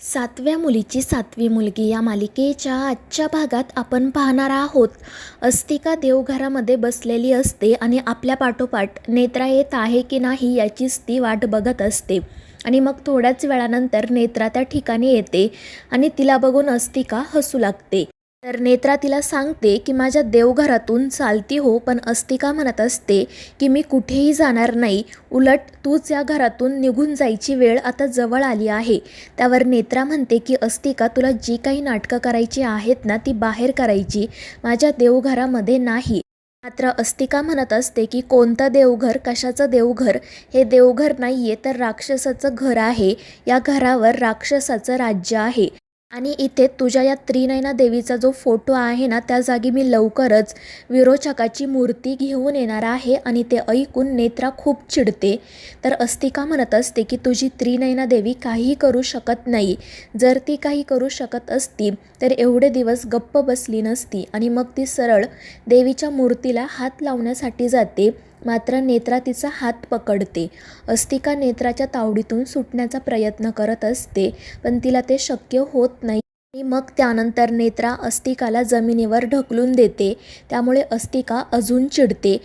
सातव्या मुलीची सातवी मुलगी या मालिकेच्या आजच्या भागात आपण पाहणार आहोत. अस्तिका देवघरामध्ये बसलेली असते आणि आपल्या पाठोपाठ नेत्रा येत आहे की नाही याचीच ती वाट बघत असते. आणि मग थोड्याच वेळानंतर नेत्रा त्या ठिकाणी येते आणि तिला बघून अस्तिका हसू लागते. तर नेत्रा तिला सांगते की माझ्या देवघरातून चालती हो, पण अस्तिका म्हणत असते की मी कुठेही जाणार नाही, उलट तूच या घरातून निघून जायची वेळ आता जवळ आली आहे. त्यावर नेत्रा म्हणते की अस्तिका, तुला जी काही नाटकं करायची आहेत ना ती बाहेर करायची, माझ्या देवघरामध्ये नाही. मात्र अस्तिका म्हणत असते की कोणतं देवघर, कशाचं देवघर, हे देवघर नाही आहे तर राक्षसाचं घर आहे. या घरावर राक्षसाचं राज्य आहे आणि इथे तुझ्या या त्रिनयना देवीचा जो फोटो आहे ना त्या जागी मी लवकरच विरोचकाची मूर्ती घेऊन येणार आहे. आणि ते ऐकून नेत्रा खूप चिडते. तर अस्तिका म्हणत असते की तुझी त्रिनयना देवी काहीही करू शकत नाही. जर ती काही करू शकत असती तर एवढे दिवस गप्प बसली नसती. आणि मग ती सरळ देवीच्या मूर्तीला हात लावण्यासाठी जाते. मात्र नेत्रा तिचा हात पकडते. अस्तिका नेत्राच्या तावडीतून सुटण्याचा प्रयत्न करत असते, पण तिला ते शक्य होत नाही. आणि मग त्यानंतर नेत्रा अस्तिकाला जमिनीवर ढकलून देते. त्यामुळे अस्तिका अजून चिडते.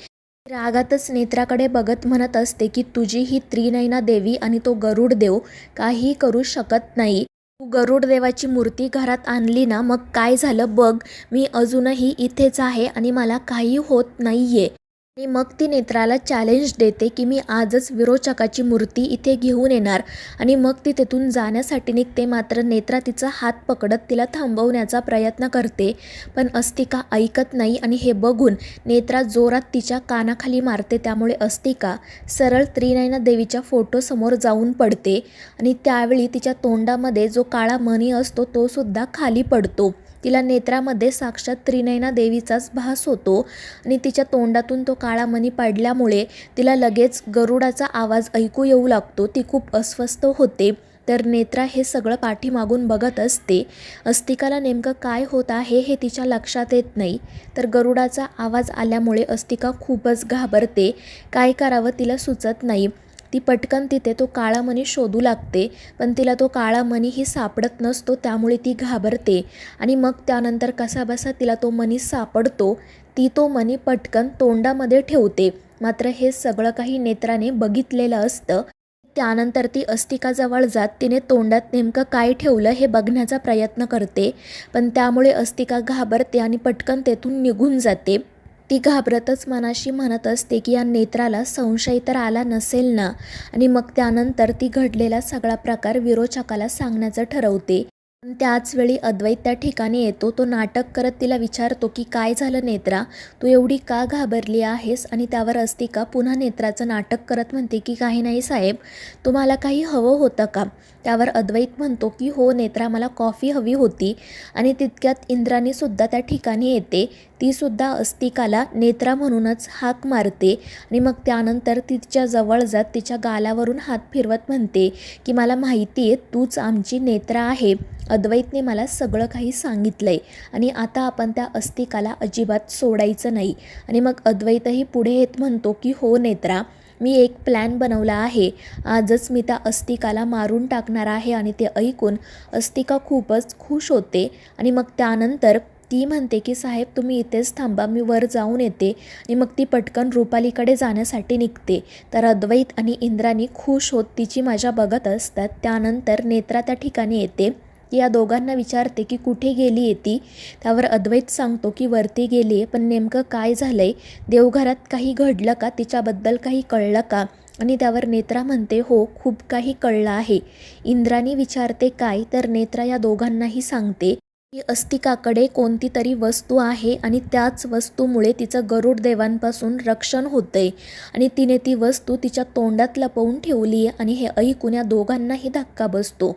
रागातच नेत्राकडे बघत म्हणत असते की तुझी ही त्रिनयना देवी आणि तो गरुड देव काही करू शकत नाही. तू गरुड देवाची मूर्ती घरात आणली ना, मग काय झालं बघ, मी अजूनही इथेच आहे आणि मला काही होत नाहीये. आणि मग ती नेत्राला चॅलेंज देते की मी आजच विरोचकाची मूर्ती इथे घेऊन येणार. आणि मग ती तिथून जाण्यासाठी निघते. मात्र नेत्रा तिचा हात पकडत तिला थांबवण्याचा प्रयत्न करते, पण अस्तिका ऐकत नाही. आणि हे बघून नेत्रा जोरात तिच्या कानाखाली मारते. त्यामुळे अस्तिका सरळ त्रिनयना देवीच्या फोटोसमोर जाऊन पडते. आणि त्यावेळी तिच्या तोंडामध्ये जो काळा मणी असतो तो सुद्धा खाली पडतो. तिला नेत्रामध्ये साक्षात त्रिनयना देवीचाच भास होतो. आणि तिच्या तोंडातून तो काळा मणी पडल्यामुळे तिला लगेच गरुडाचा आवाज ऐकू येऊ लागतो. ती खूप अस्वस्थ होते. तर नेत्रा हे सगळं पाठीमागून बघत असते. अस्तिकाला नेमकं काय होत आहे हे तिच्या लक्षात येत नाही. तर गरुडाचा आवाज आल्यामुळे अस्तिका खूपच घाबरते. काय करावं तिला सुचत नाही. ती पटकन तिथे तो काळा मणी शोधू लागते, पण तिला तो काळा मणीही सापडत नसतो. त्यामुळे ती घाबरते. आणि मग त्यानंतर कसाबसा तिला तो मणी सापडतो. ती तो मणी पटकन तोंडामध्ये ठेवते. मात्र हे सगळं काही नेत्राने बघितलेलं असतं. त्यानंतर ती अस्तिकाजवळ जात तिने तोंडात नेमकं काय ठेवलं हे बघण्याचा प्रयत्न करते, पण त्यामुळे अस्तिका घाबरते आणि पटकन तेथून निघून जाते. ती घाबरतच मनाशी म्हणत असते की या नेत्राला संशय तर आला नसेल ना. आणि मग त्यानंतर ती घडलेला सगळा प्रकार विरोचकाला सांगण्याचं ठरवते. पण त्याचवेळी अद्वैत त्या ठिकाणी येतो. तो नाटक करत तिला विचारतो की काय झालं नेत्रा, तू एवढी का घाबरली आहेस. आणि त्यावर अस्तिका पुन्हा नेत्राचं नाटक करत म्हणते की काही नाही साहेब, तुम्हाला काही हवं होतं का. त्यावर अद्वैत म्हणतो की हो नेत्रा, मला कॉफी हवी होती. आणि तितक्यात इंद्राणीसुद्धा त्या ठिकाणी येते. तीसुद्धा अस्तिकाला नेत्रा म्हणूनच हाक मारते. आणि मग त्यानंतर तिच्या जवळ जात तिच्या गालावरून हात फिरवत म्हणते की मला माहिती आहे तूच आमची नेत्रा आहे. अद्वैतने मला सगळं काही सांगितलं आहे आणि आता आपण त्या अस्तिकाला अजिबात सोडायचं नाही. आणि मग अद्वैतही पुढे येत म्हणतो की हो नेत्रा, मी एक प्लॅन बनवला आहे. आजच मी त्या अस्तिकाला मारून टाकणार आहे. आणि ते ऐकून अस्तिका खूपच खुश होते. आणि मग त्यानंतर ती म्हणते की साहेब तुम्ही इथेच थांबा, मी वर जाऊन येते. आणि मग ती पटकन रुपालीकडे जाण्यासाठी निघते. तर अद्वैत आणि इंद्राणी खुश होत तिची मजा बघत असतात. त्यानंतर नेत्रा त्या ठिकाणी येते. या दोघांना विचारते की कुठे गेली आहे ती. त्यावर अद्वैत सांगतो की वरती गेली आहे, पण नेमकं काय झालं आहे, देवघरात काही घडलं का, तिच्याबद्दल काही कळलं का. आणि त्यावर नेत्रा म्हणते हो खूप काही कळलं आहे. इंद्राणी विचारते काय, तर नेत्रा या दोघांनाही सांगते की अस्तिकाकडे कोणती तरी वस्तू आहे आणि त्याच वस्तूमुळे तिचं गरुड देवांपासून रक्षण होतंय. आणि तिने ती वस्तू तिच्या तोंडात लपवून ठेवली आहे. आणि हे ऐकून या दोघांनाही धक्का बसतो.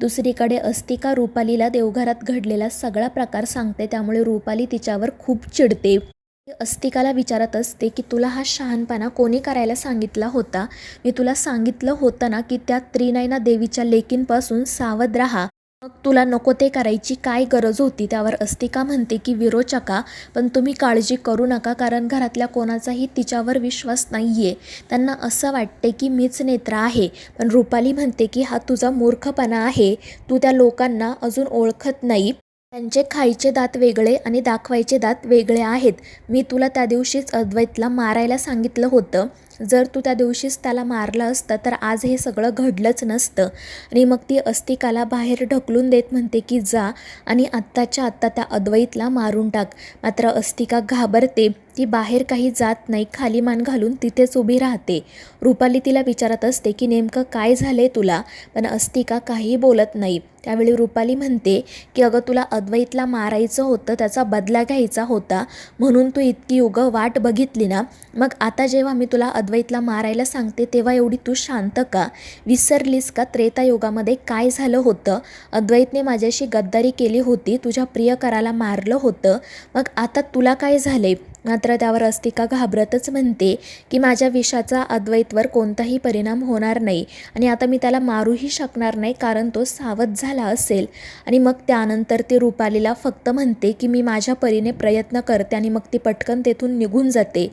दुसरीकडे अस्तिका रुपालीला देवघरात घडलेला सगळा प्रकार सांगते. त्यामुळे रुपाली तिच्यावर खूप चिडते. ती अस्तिकाला विचारत असते की तुला हा शहाणपणा कोणी करायला सांगितला होता. मी तुला सांगितलं होतं ना की त्या त्रिनयना देवीच्या लेकींपासून सावध राहा. मग तुला नको ते करायची काय गरज होती? त्यावर अस्तिका म्हणते की विरोचका, पण तुम्ही काळजी करू नका, कारण घरातल्या कोणाचाही तिच्यावर विश्वास नाही आहे. त्यांना असं वाटते की मीच नेत्रा आहे. पण रुपाली म्हणते की हा तुझा मूर्खपणा आहे. तू त्या लोकांना अजून ओळखत नाही. त्यांचे खायचे दात वेगळे आणि दाखवायचे दात वेगळे आहेत. मी तुला त्या दिवशीच अद्वैतला मारायला सांगितलं होतं. जर तू त्या दिवशीच त्याला मारलं असतं तर आज हे सगळं घडलंच नसतं. आणि मग ती अस्तिकाला बाहेर ढकलून देत म्हणते की जा आणि आत्ताच्या आत्ता त्या अद्वैतला मारून टाक. मात्र अस्तिका घाबरते. ती बाहेर काही जात नाही. खाली मान घालून तिथेच उभी राहते. रुपाली तिला विचारत असते की नेमकं काय झालंय तुला, पण अस्तिका काही बोलत नाही. त्यावेळी रुपाली म्हणते की अगं, तुला अद्वैतला मारायचं होतं, त्याचा बदला घ्यायचा होता, म्हणून तू इतकी उगं वाट बघितली ना. मग आता जेव्हा मी तुला अद्वैतला मारायला सांगते तेव्हा एवढी तू शांत का? विसरलीस का त्रेतायुगामध्ये काय झालं होतं? अद्वैतने माझ्याशी गद्दारी केली होती, तुझ्या प्रियकराला मारलं होतं. मग आता तुला काय झाले? मात्र त्यावर अस्तिका घाबरतच म्हणते की माझ्या विषाचा अद्वैतवर कोणताही परिणाम होणार नाही आणि आता मी त्याला मारूही शकणार नाही, कारण तो सावध झाला असेल. आणि मग त्यानंतर ती रुपालीला फक्त म्हणते की मी माझ्या परीने प्रयत्न करते आणि मग ती पटकन तेथून निघून जाते.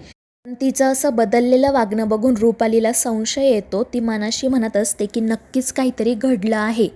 पण तिचं असं बदललेलं वागणं बघून रुपालीला संशय येतो. ती मनाशी म्हणत असते की नक्कीच काहीतरी घडलं आहे.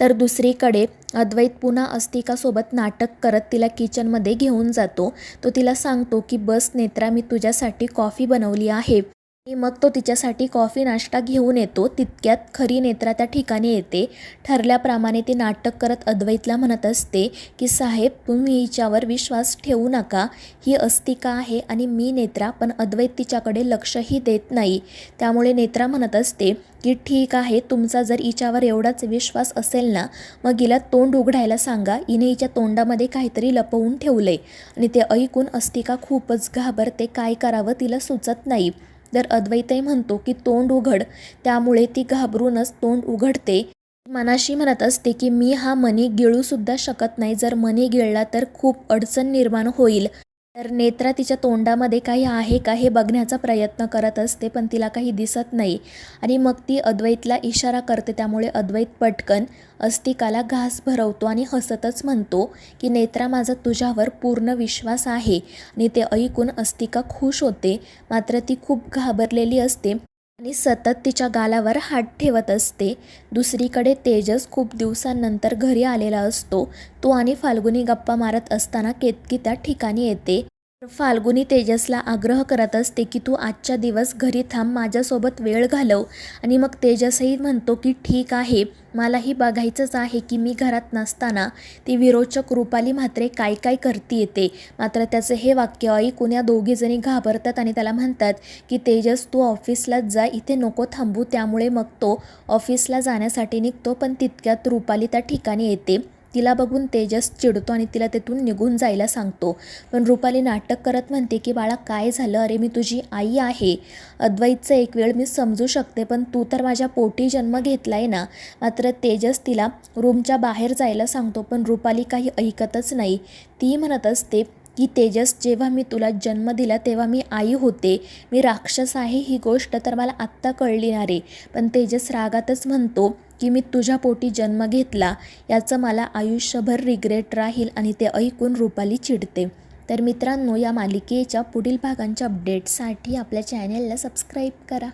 तर दुसरीकडे अद्वैत पुन्हा अस्तिकासोबत नाटक करत तिला किचनमध्ये घेऊन जातो. तो तिला सांगतो की बस नेत्रा, मी तुझ्यासाठी कॉफी बनवली आहे. आणि मग तो तिच्यासाठी कॉफी नाश्ता घेऊन येतो. तितक्यात खरी नेत्रा त्या ठिकाणी येते. ठरल्याप्रमाणे ती नाटक करत अद्वैतला म्हणत असते की साहेब, तुम्ही हिच्यावर विश्वास ठेवू नका. ही अस्तिका आहे आणि मी नेत्रा, पण अद्वैत तिच्याकडे लक्षही देत नाही. त्यामुळे नेत्रा म्हणत असते की ठीक आहे, तुमचा जर हिच्यावर एवढाच विश्वास असेल ना, मग हिला तोंड उघडायला सांगा. हिने हिच्या तोंडामध्ये काहीतरी लपवून ठेवलंय. आणि ते ऐकून अस्तिका खूपच घाबरते. काय करावं तिला सुचत नाही. तर अद्वैतही म्हणतो की तोंड उघड. त्यामुळे ती घाबरूनच तोंड उघडते. मनाशी म्हणत असते की मी हा मणी गिळूसुद्धा शकत नाही. जर मणी गिळला तर खूप अडचण निर्माण होईल. तर नेत्रा तिच्या तोंडामध्ये काही आहे का हे बघण्याचा प्रयत्न करत असते, पण तिला काही दिसत नाही. आणि मग ती अद्वैतला इशारा करते. त्यामुळे अद्वैत पटकन अस्तिकाला घास भरवतो आणि हसतच म्हणतो की नेत्रा, माझा तुझ्यावर पूर्ण विश्वास आहे. आणि ते ऐकून अस्तिका खुश होते. मात्र ती खूप घाबरलेली असते आणि सतत तिच्या गालावर हात ठेवत असते. दुसरीकडे तेजस खूप दिवसांनंतर घरी आलेला असतो. तो आणि फाल्गुनी गप्पा मारत असताना केतकी त्या ठिकाणी येते. फाल्गुनी तेजसला आग्रह करत असते की तू आजच्या दिवस घरी थांब, माझ्यासोबत वेळ घालव. आणि मग तेजसही म्हणतो की ठीक आहे, मलाही बघायचंच आहे की मी घरात नसताना ती विरोचक रुपाली म्हात्रे काय काय करती येते. मात्र त्याचं हे वाक्य ऐकून या दोघीजणी घाबरतात आणि त्याला म्हणतात की तेजस, तू ऑफिसलाच जा, इथे नको थांबू. त्यामुळे मग तो ऑफिसला जाण्यासाठी निघतो. पण तितक्यात रुपाली त्या ठिकाणी येते. तिला बघून तेजस चिडतो आणि तिला तेथून निघून जायला सांगतो. पण रुपाली नाटक करत म्हणते की बाळा, काय झालं? अरे, मी तुझी आई आहे. अद्वैतचं एक वेळ मी समजू शकते, पण तू तर माझ्या पोटी जन्म घेतलाय ना. मात्र तेजस तिला रूमच्या बाहेर जायला सांगतो, पण रुपाली काही ऐकतच नाही. ती म्हणत असते की तेजस, जेव्हा मी तुला जन्म दिला तेव्हा मी आई होते. मी राक्षस आहे ही गोष्ट तर मला आत्ता कळली ना रे. पण तेजस रागातच म्हणतो की मी तुझ्या पोटी जन्म घेतला, याचं मला आयुष्यभर रिग्रेट राहील. आणि ते ऐकून रुपाली चिडते. तर मित्रांनो, या मालिकेच्या पुढील भागांच्या अपडेट्ससाठी आपल्या चॅनेलला सबस्क्राईब करा.